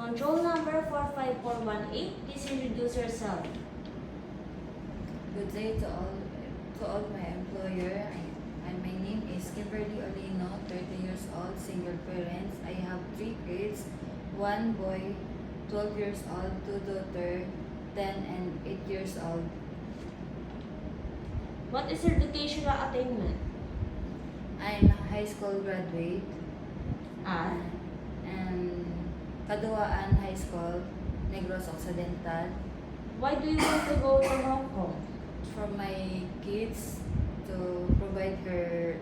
Control number 45418, please introduce yourself. Good day to all my employer. My name is Kimberly Olino, 30 years old, single parents. I have 3 kids, 1 boy, 12 years old, 2 daughter, 10 and 8 years old. What is your educational attainment? I'm a high school graduate At and Kaduaan High School, Negros Occidental. why do you want to go to Hong Kong? For my kids to provide her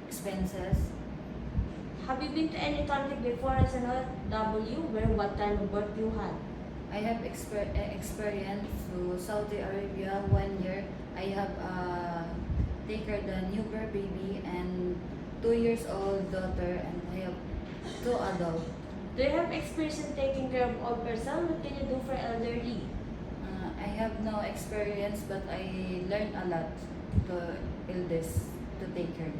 expenses. Have you been to any country before as an OFW? Where what kind of work you had? I have experience to Saudi Arabia 1 year. I have take care the newborn baby and 2 years old daughter, and I have 2 adults. Do you have experience in taking care of old person? What can you do for elderly? I have no experience, but I learned a lot to eldest to take care.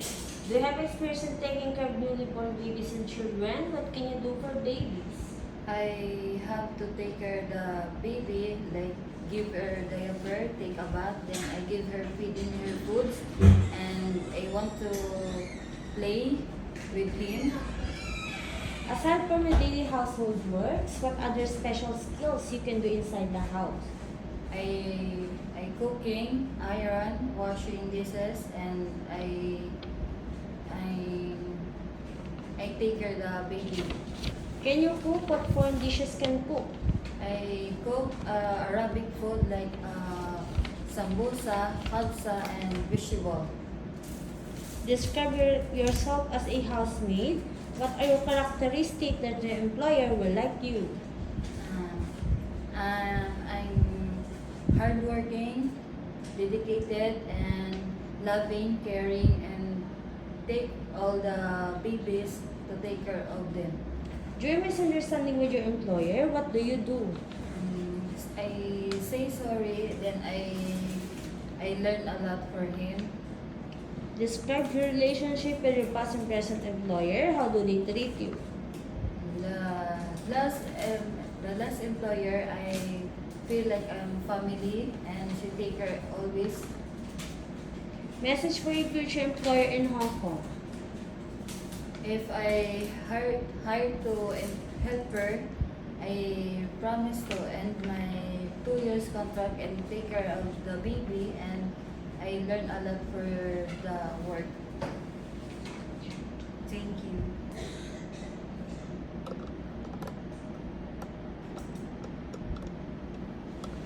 Do you have experience in taking care of newly born babies and children? What can you do for babies? I have to take care the baby, like give her diaper, take a bath, then I give her feeding her foods, and I want to play with him. Aside from your daily household works, what other special skills you can do inside the house? I cooking, iron, washing dishes, and I take care the baby. Can you cook? What foreign dishes can cook? I cook Arabic food like sambusa, kabsa, and vegetable. Describe yourself as a housemaid. What are your characteristics that the employer will like you? I'm hardworking, dedicated, and loving, caring, and take all the babies to take care of them. During misunderstanding with your employer, what do you do? I say sorry, then I learn a lot for him. Describe your relationship with your past and present employer. How do they treat you? The last employer, I feel like I'm family, and she take care always. Message for your future employer in Hong Kong. If I hire to help her, I promise to end my 2 years contract and take care of the baby, and I learn a lot for the work. Thank you.